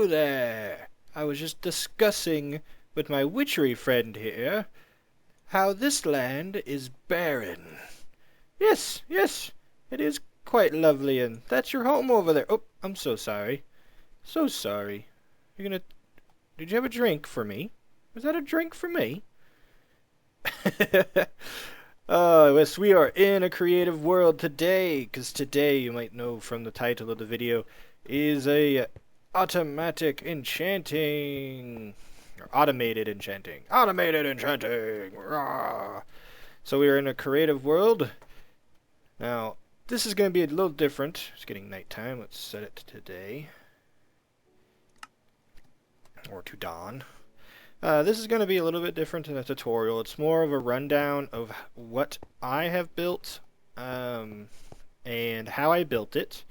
Hello there! I was just discussing with my witchery friend here how this land is barren. Yes, yes, it is quite lovely, and that's your home over there. Oh, I'm so sorry. So sorry. You're gonna... Did you have a drink for me? Was that a drink for me? Yes, we are in a creative world today, because today, you might know from the title of the video, is a automatic enchanting. Or automated enchanting. Automated enchanting! Rah. So we are in a creative world. Now, this is going to be a little different. It's getting nighttime. Let's set it to today. Or to dawn. This is going to be a little bit different in a tutorial. It's more of a rundown of what I have built and how I built it.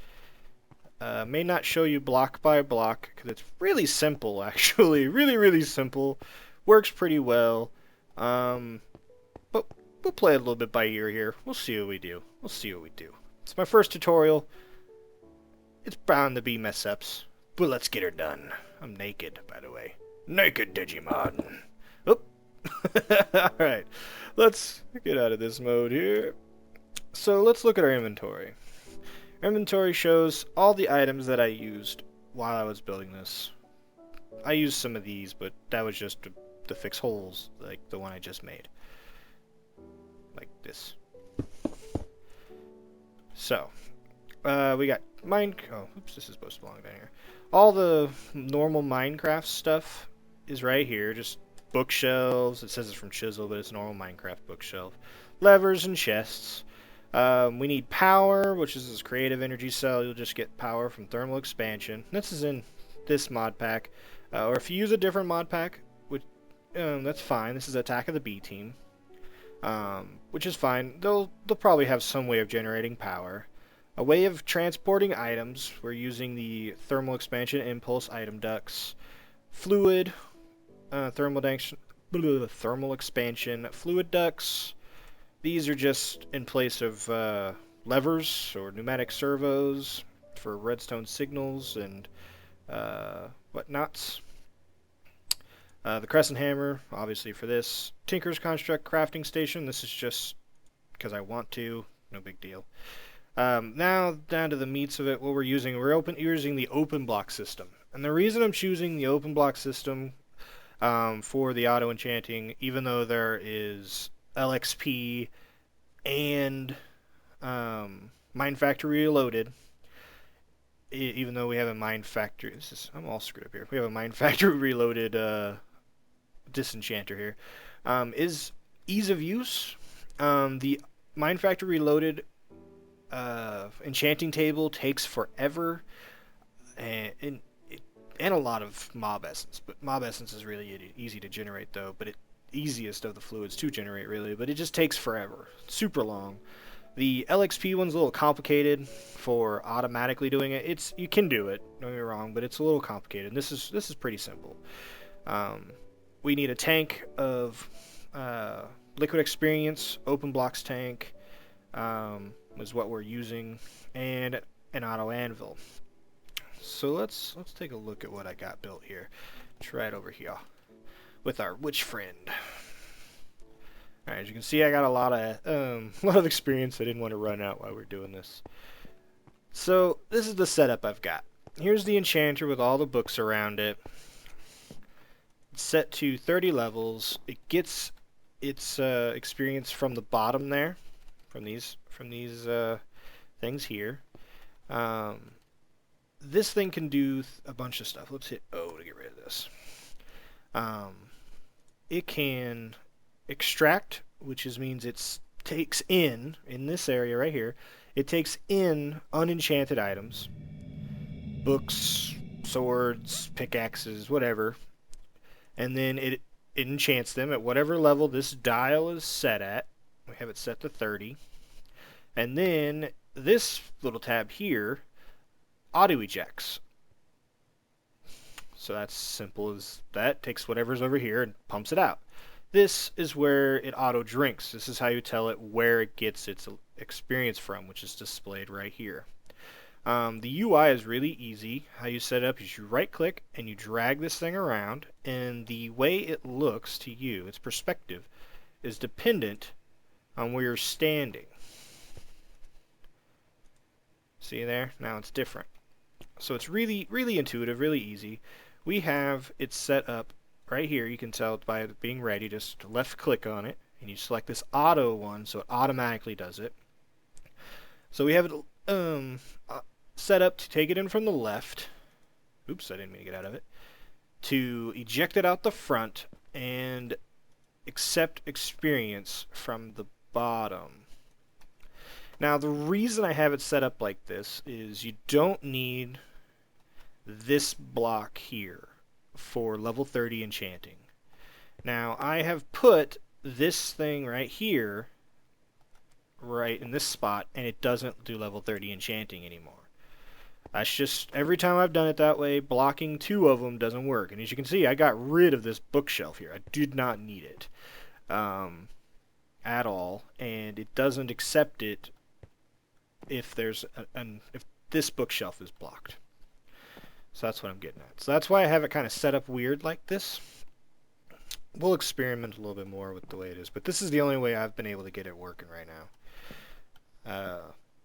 May not show you block by block because it's really simple, actually. Really simple. Works pretty well. But we'll play a little bit by ear here. We'll see what we do. We'll see what we do. It's my first tutorial. It's bound to be mess-ups, but let's get her done. I'm naked, by the way. Naked Digimon. Oh. Alright. Let's get out of this mode here. So let's look at our inventory. Our inventory shows all the items that I used while I was building this. I used some of these, but that was just to fix holes, like the one I just made. Like this. So, we got oh, oops, this is supposed to belong down here. All the normal Minecraft stuff is right here, just bookshelves. It says it's from Chisel, but it's a normal Minecraft bookshelf. Levers and chests. We need power, which is this creative energy cell. You'll just get power from thermal expansion. This is in this mod pack. Or if you use a different mod pack, which, that's fine. This is Attack of the B Team. Which is fine. They'll probably have some way of generating power. A way of transporting items. We're using the thermal expansion impulse item ducts. Fluid, thermal expansion fluid ducts. These are just in place of levers or pneumatic servos for redstone signals and whatnots. The crescent hammer, obviously for this. Tinker's Construct crafting station. This is just because I want to. No big deal. Now down to the meats of it. What we're using using the open block system. And the reason I'm choosing the open block system for the auto enchanting, even though there is LXP and Mine Factory Reloaded, even though we have a Mine Factory, I'm all screwed up here. We have a Mine Factory Reloaded disenchanter here. Is ease of use. The Mine Factory Reloaded enchanting table takes forever, and a lot of mob essence. But mob essence is really easy to generate, though. But easiest of the fluids to generate, really. But it just takes forever. Super long. The LXP one's a little complicated for automatically doing it. You can do it. Don't get me wrong, but it's a little complicated. This is pretty simple. We need a tank of liquid experience, open blocks tank. Is what we're using, and an auto anvil. So let's take a look at what I got built here. It's right over here with our witch friend. Alright, as you can see, I got a lot of experience. I didn't want to run out while we're doing this. So this is the setup I've got. Here's the enchanter with all the books around it. It's set to 30 levels. It gets its experience from the bottom there, from these things here. This thing can do a bunch of stuff. Let's hit O to get rid of this. It can extract, which means it takes in this area right here. It takes in unenchanted items, books, swords, pickaxes, whatever, and then it enchants them at whatever level this dial is set at. We have it set to 30. And then this little tab here auto ejects. So that's simple as that. Takes whatever's over here and pumps it out. This is where it auto drinks. This is how you tell it where it gets its experience from, which is displayed right here. The UI is really easy. How you set it up is you right click and you drag this thing around, and the way it looks to you, its perspective, is dependent on where you're standing. See there? Now it's different. So it's really, really intuitive, really easy. We have it set up right here. You can tell by it being ready. Just left click on it, and you select this auto one, so it automatically does it. So we have it set up to take it in from the left. Oops, I didn't mean to get out of it. To eject it out the front and accept experience from the bottom. Now, the reason I have it set up like this is you don't need this block here for level 30 enchanting. Now, I have put this thing right here, right in this spot, and it doesn't do level 30 enchanting anymore. That's just, every time I've done it that way, blocking two of them doesn't work. And as you can see, I got rid of this bookshelf here. I did not need it at all, and it doesn't accept it if there's if this bookshelf is blocked. So that's what I'm getting at. So that's why I have it kind of set up weird like this. We'll experiment a little bit more with the way it is, but this is the only way I've been able to get it working right now.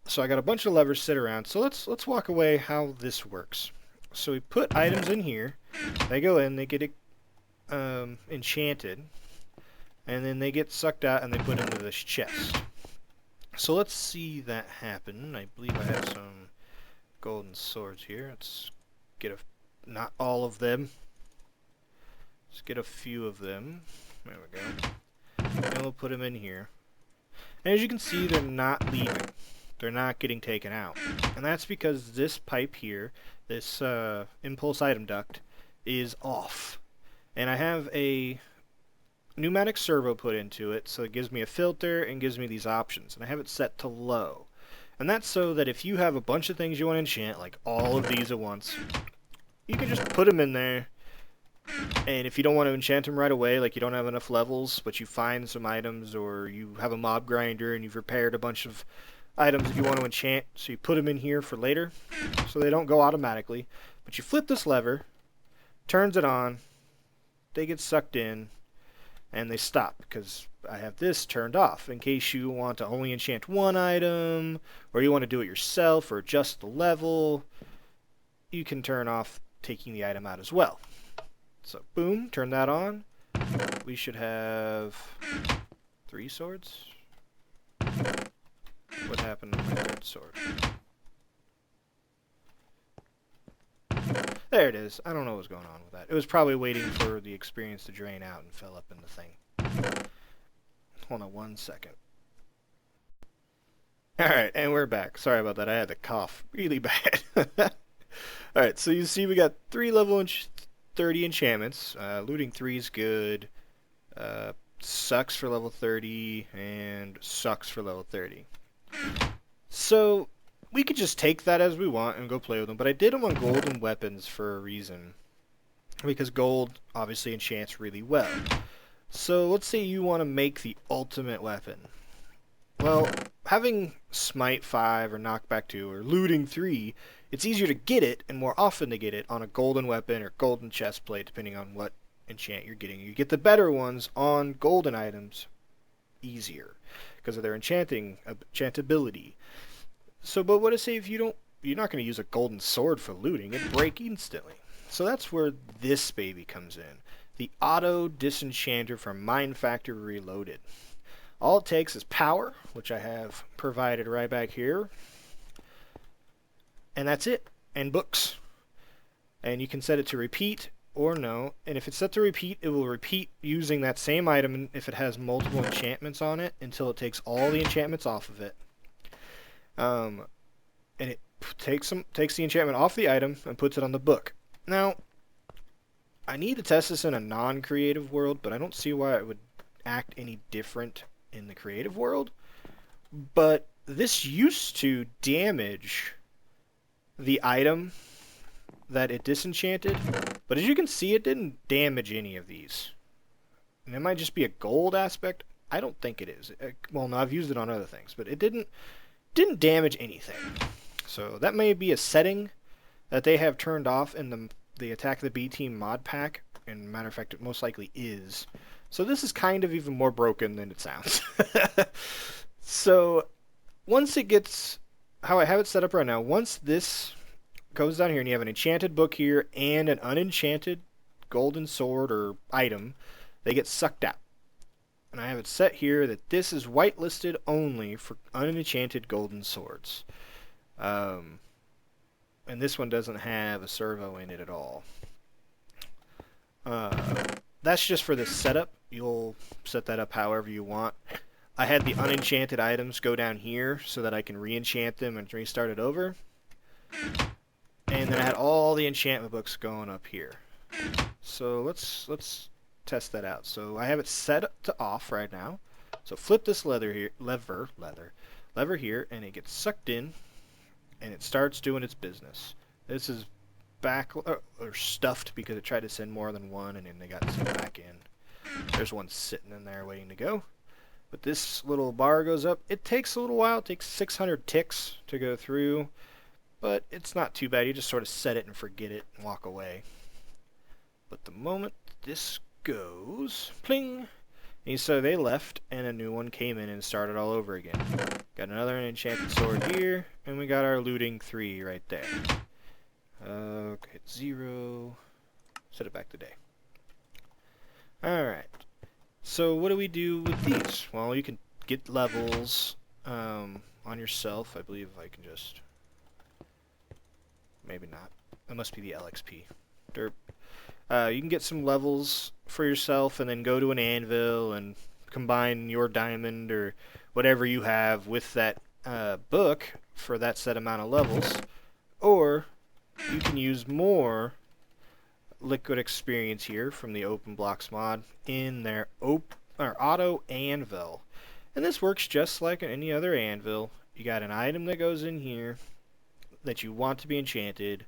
So I got a bunch of levers sit around. So let's walk away how this works. So we put items in here. They go in, they get enchanted, and then they get sucked out and they put into this chest. So let's see that happen. I believe I have some golden swords here. Let's get not all of them. Let's get a few of them. There we go. And we'll put them in here. And as you can see, they're not leaving. They're not getting taken out. And that's because this pipe here, this impulse item duct, is off. And I have a pneumatic servo put into it, so it gives me a filter and gives me these options. And I have it set to low. And that's so that if you have a bunch of things you want to enchant, like all of these at once, you can just put them in there. And if you don't want to enchant them right away, like you don't have enough levels, but you find some items, or you have a mob grinder and you've repaired a bunch of items that you want to enchant, so you put them in here for later, so they don't go automatically. But you flip this lever, turns it on, they get sucked in, and they stop, because I have this turned off, in case you want to only enchant one item, or you want to do it yourself, or adjust the level. You can turn off taking the item out as well. So, boom, turn that on. We should have 3 swords. What happened to my third sword? There it is. I don't know what was going on with that. It was probably waiting for the experience to drain out and fell up in the thing. Hold on 1 second. Alright, and we're back. Sorry about that. I had to cough really bad. Alright, so you see we got 3 level 30 enchantments. Looting 3 is good. Sucks for level 30, and sucks for level 30. So we could just take that as we want and go play with them, but I did them on golden weapons for a reason. Because gold obviously enchants really well. So let's say you want to make the ultimate weapon. Well, having Smite 5 or Knockback 2 or Looting 3, it's easier to get it and more often to get it on a golden weapon or golden chestplate, depending on what enchant you're getting. You get the better ones on golden items easier because of their enchantability. So, but what to say if you're not going to use a golden sword for looting, it'd break instantly. So that's where this baby comes in. The Auto Disenchanter from Mind Factory Reloaded. All it takes is power, which I have provided right back here. And that's it. And books. And you can set it to repeat or no. And if it's set to repeat, it will repeat using that same item if it has multiple enchantments on it until it takes all the enchantments off of it. And it takes the enchantment off the item and puts it on the book. Now, I need to test this in a non-creative world, but I don't see why it would act any different in the creative world. But this used to damage the item that it disenchanted, but as you can see, it didn't damage any of these. And it might just be a gold aspect. I don't think it is. Well, no, I've used it on other things, but it didn't damage anything. So that may be a setting that they have turned off in the Attack of the B Team mod pack. And matter of fact, it most likely is. So this is kind of even more broken than it sounds. So once it gets, how I have it set up right now, once this goes down here and you have an enchanted book here and an unenchanted golden sword or item, they get sucked out. And I have it set here that this is whitelisted only for unenchanted golden swords. And this one doesn't have a servo in it at all. That's just for the setup. You'll set that up however you want. I had the unenchanted items go down here so that I can re-enchant them and restart it over. And then I had all the enchantment books going up here. So let's test that out. So I have it set to off right now. So flip this lever here, and it gets sucked in, and it starts doing its business. This is back or stuffed because it tried to send more than one, and then they got sent back in. There's one sitting in there waiting to go. But this little bar goes up. It takes a little while. It takes 600 ticks to go through, but it's not too bad. You just sort of set it and forget it and walk away. But the moment this goes, pling, and so they left, and a new one came in and started all over again. Got another enchanted sword here, and we got our looting 3 right there. Okay, 0. Set it back to day. Alright. So what do we do with these? Well, you can get levels on yourself. I believe I can just... Maybe not. That must be the LXP. Derp. You can get some levels for yourself and then go to an anvil and combine your diamond or whatever you have with that book for that set amount of levels. Or you can use more liquid experience here from the Open Blocks mod in their auto anvil. And this works just like any other anvil. You got an item that goes in here that you want to be enchanted.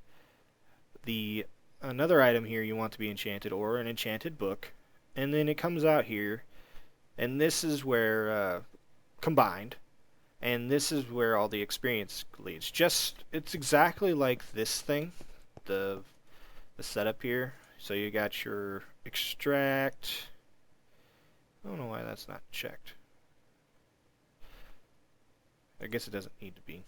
Another item here you want to be enchanted, or an enchanted book, and then it comes out here, and this is where combined, and this is where all the experience leads. It's exactly like this thing, the setup here. So you got your extract. I don't know why that's not checked. I guess it doesn't need to be.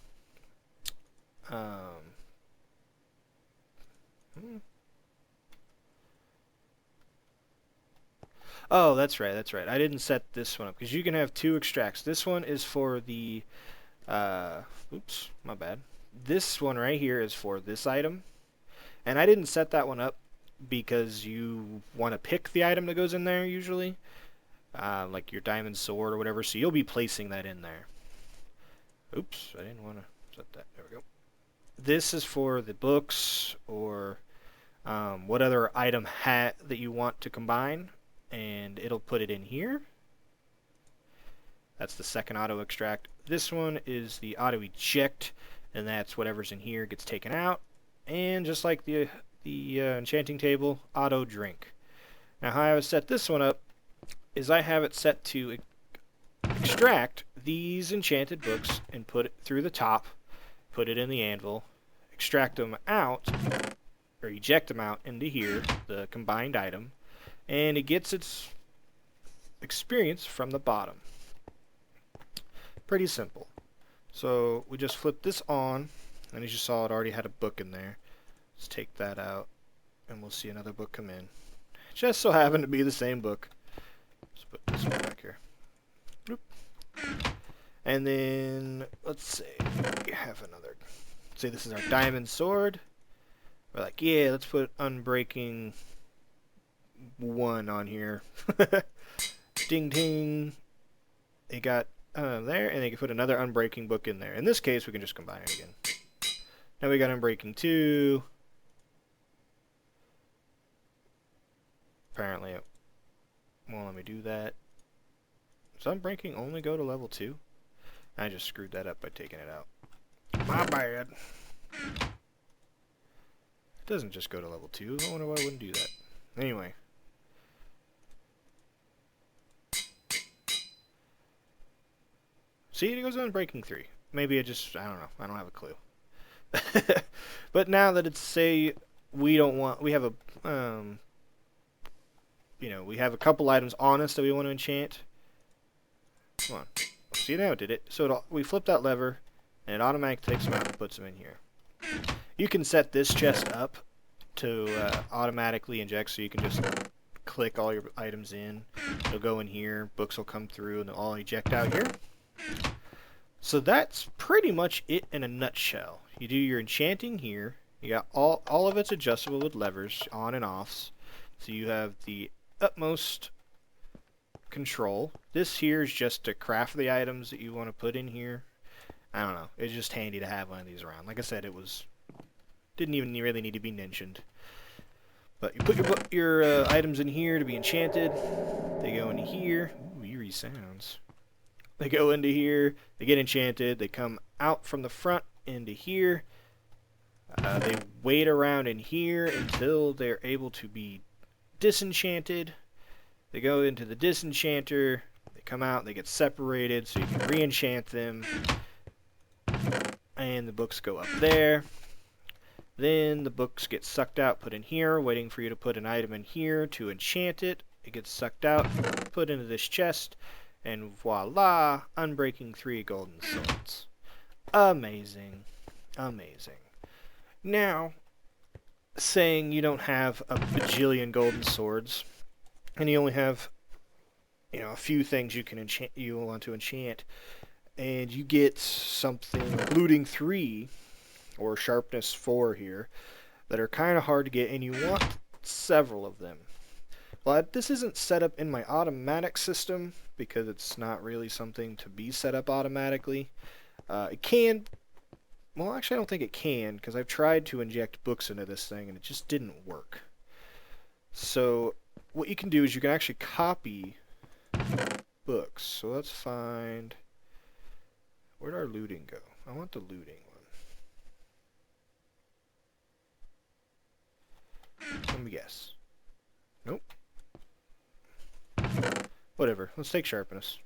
Oh, that's right, that's right. I didn't set this one up, because you can have 2 extracts. This one is for the, oops, my bad. This one right here is for this item. And I didn't set that one up because you want to pick the item that goes in there, usually. Like your diamond sword or whatever, so you'll be placing that in there. Oops, I didn't want to set that. There we go. This is for the books, or what other item that you want to combine. And it'll put it in here. That's the second auto extract. This one is the auto eject, and that's whatever's in here gets taken out. And just like the enchanting table, auto drink. Now how I would set this one up is I have it set to extract these enchanted books and put it through the top, put it in the anvil, extract them out, or eject them out into here, the combined item, and it gets its experience from the bottom. Pretty simple. So we just flip this on, and as you saw, it already had a book in there. Let's take that out, and we'll see another book come in. Just so happened to be the same book. Let's put this one back here. Bloop. And then, let's say, we have another. Say this is our diamond sword. We're like, yeah, let's put Unbreaking 1 on here. Ding ding. They got there, and they can put another Unbreaking book in there. In this case, we can just combine it again. Now we got Unbreaking 2. Apparently it won't let me do that. Does Unbreaking only go to level 2? I just screwed that up by taking it out. My bad. It doesn't just go to level 2. I wonder why I wouldn't do that. Anyway. See, it goes on Unbreaking 3. Maybe I don't know. I don't have a clue. But now that it's, say, we don't want, we have a, we have a couple items on us that we want to enchant. Come on. See, now it did it. So we flip that lever, and it automatically takes them out and puts them in here. You can set this chest up to automatically inject, so you can just click all your items in. It'll go in here, books will come through, and they'll all eject out here. So that's pretty much it in a nutshell. You do your enchanting here. You got all of it's adjustable with levers, on and offs. So you have the utmost control. This here is just to craft the items that you want to put in here. I don't know. It's just handy to have one of these around. Like I said, didn't even really need to be mentioned. But you put your items in here to be enchanted. They go into here. Ooh, eerie sounds. They go into here. They get enchanted. They come out from the front into here. They wait around in here until they're able to be disenchanted. They go into the disenchanter. They come out. They get separated, so you can re-enchant them. And the books go up there. Then the books get sucked out, put in here, waiting for you to put an item in here to enchant it. It gets sucked out, put into this chest, and voila, unbreaking 3 golden swords. Amazing. Amazing. Now, saying you don't have a bajillion golden swords, and you only have, a few things you want to enchant, and you get something like looting 3 or sharpness 4 here that are kind of hard to get, and you want several of them. Well, this isn't set up in my automatic system because it's not really something to be set up automatically. It can, well, actually I don't think it can, because I've tried to inject books into this thing and it just didn't work. So what you can do is you can actually copy books. So let's find, where'd our looting go? I want the looting one. Let me guess. Nope. Whatever. Let's take sharpness.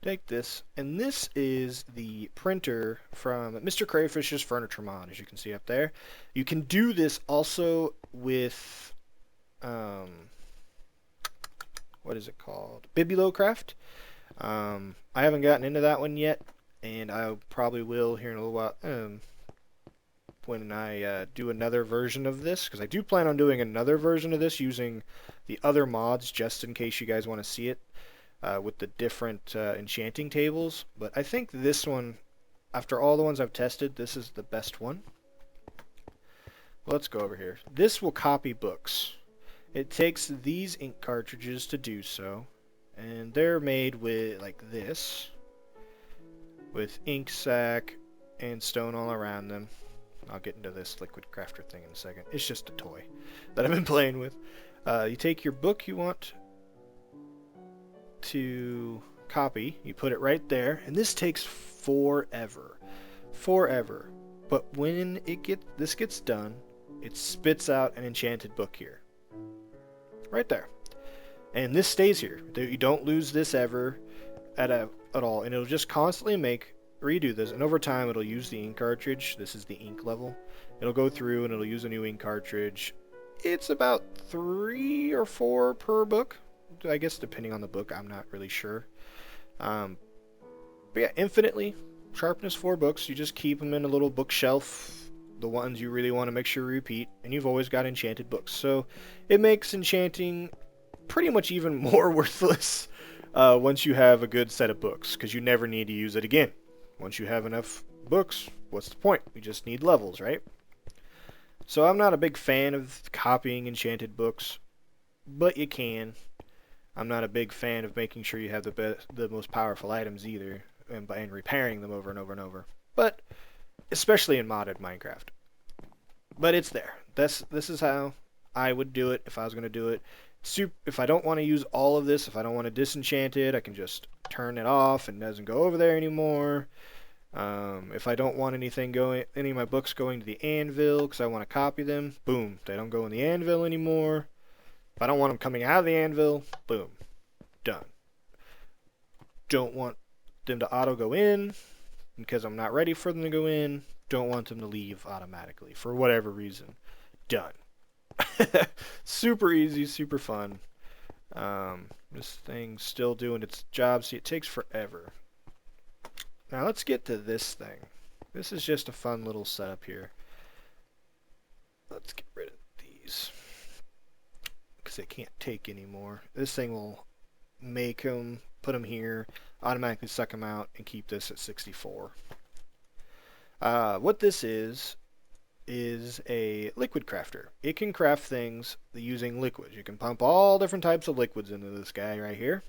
Take this, and this is the printer from Mr. Crayfish's Furniture Mod, as you can see up there. You can do this also with, what is it called? Bibulocraft. I haven't gotten into that one yet, and I probably will here in a little while. When I do another version of this, because I do plan on doing another version of this using the other mods, just in case you guys want to see it, with the different enchanting tables. But I think this one, after all the ones I've tested, this is the best one. Let's go over here. This will copy books. It takes these ink cartridges to do so, and they're made with, like this, with ink sac and stone all around them. I'll get into this liquid crafter thing in a second. It's just a toy that I've been playing with. You take your book you want to copy, you put it right there, and this takes forever. Forever. But when this gets done, it spits out an enchanted book here. Right there. And this stays here. You don't lose this ever at all, and it'll just constantly redo this, and over time it'll use the ink cartridge. This is the ink level. It'll go through and it'll use a new ink cartridge. It's about 3 or 4 per book, I guess, depending on the book. I'm not really sure. But yeah, infinitely sharpness 4 books. You just keep them in a little bookshelf, the ones you really want to make sure you repeat, and you've always got enchanted books. So it makes enchanting pretty much even more worthless once you have a good set of books, because you never need to use it again. Once you have enough books, what's the point? You just need levels, right? So I'm not a big fan of copying enchanted books, but you can. I'm not a big fan of making sure you have the most powerful items either, and repairing them over and over and over. But especially in modded Minecraft. But it's there. This is how I would do it if I was going to do it. If I don't want to use all of this, if I don't want to disenchant it, I can just turn it off and it doesn't go over there anymore. If I don't want any of my books going to the anvil because I want to copy them, boom, they don't go in the anvil anymore. If I don't want them coming out of the anvil, boom, done. Don't want them to auto go in, because I'm not ready for them to go in. Don't want them to leave automatically for whatever reason. Done. Super easy, super fun. This thing's still doing its job. See, it takes forever. Now let's get to this thing. This is just a fun little setup here. Let's get rid of these because they can't take anymore. This thing will make them, put them here, automatically suck them out, and keep this at 64. What this is a liquid crafter. It can craft things using liquids. You can pump all different types of liquids into this guy right here,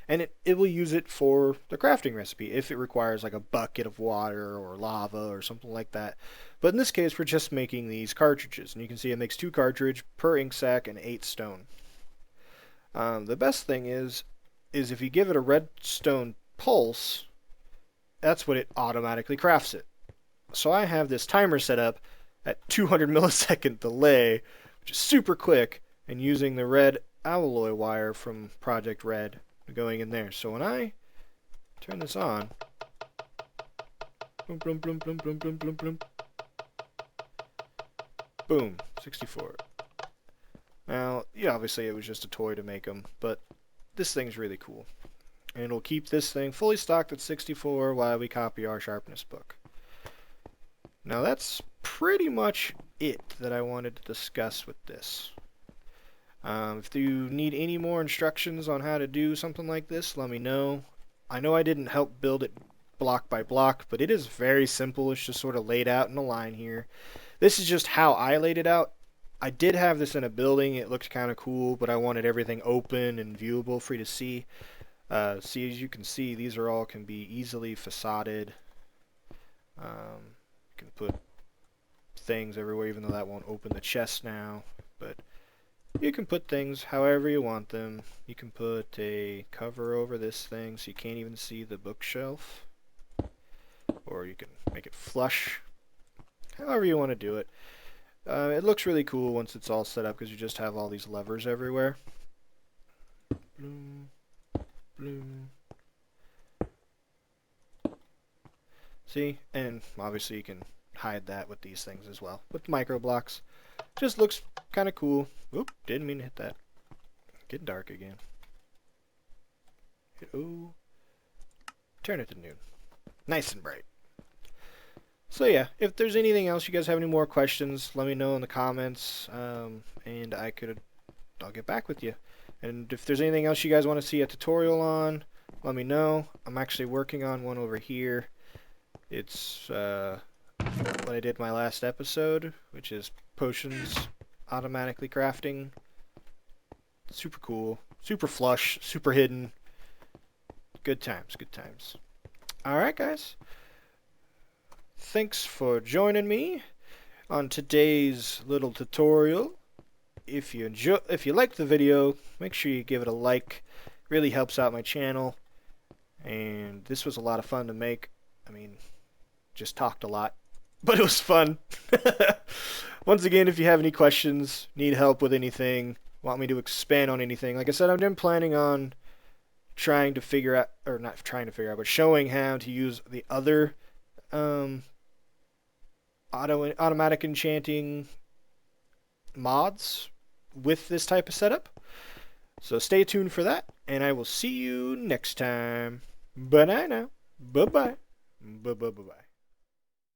and it will use it for the crafting recipe if it requires like a bucket of water or lava or something like that. But in this case, we're just making these cartridges, and you can see it makes 2 cartridge per ink sac and 8 stone. The best thing is if you give it a redstone pulse, that's what it automatically crafts it. So I have this timer set up at 200 millisecond delay, which is super quick, and using the red alloy wire from Project Red going in there. So when I turn this on, boom, boom, boom, boom, boom, boom, boom, boom, boom, 64. Now, yeah, obviously it was just a toy to make them, but this thing's really cool. And it'll keep this thing fully stocked at 64 while we copy our sharpness book. Now that's pretty much it that I wanted to discuss with this. If you need any more instructions on how to do something like this, let me know. I know I didn't help build it block by block, but it is very simple. It's just sort of laid out in a line here. This is just how I laid it out. I did have this in a building. It looked kind of cool, but I wanted everything open and viewable for you to see. See, as you can see, these are all can be easily facaded. You can put things everywhere, even though that won't open the chest now. But you can put things however you want them. You can put a cover over this thing so you can't even see the bookshelf. Or you can make it flush. However you want to do it. It looks really cool once it's all set up because you just have all these levers everywhere. Bloom, bloom. See? And obviously you can hide that with these things as well. With micro blocks. Just looks kind of cool. Oop, didn't mean to hit that. Getting dark again. Ooh. Turn it to noon. Nice and bright. So yeah, if there's anything else, you guys have any more questions, let me know in the comments, and I'll get back with you. And if there's anything else you guys want to see a tutorial on, let me know. I'm actually working on one over here. It's what I did my last episode, which is potions automatically crafting. Super cool, super flush, super hidden. Good times, good times. Alright guys. Thanks for joining me on today's little tutorial. If you liked the video, make sure you give it a like. It really helps out my channel. And this was a lot of fun to make. I mean, just talked a lot, but it was fun. Once again, if you have any questions, need help with anything, want me to expand on anything, like I said, I've been planning on trying to figure out, or not trying to figure out, but showing how to use the other automatic enchanting mods with this type of setup. So stay tuned for that, and I will see you next time. Bye now. Bye bye. Bye bye bye bye.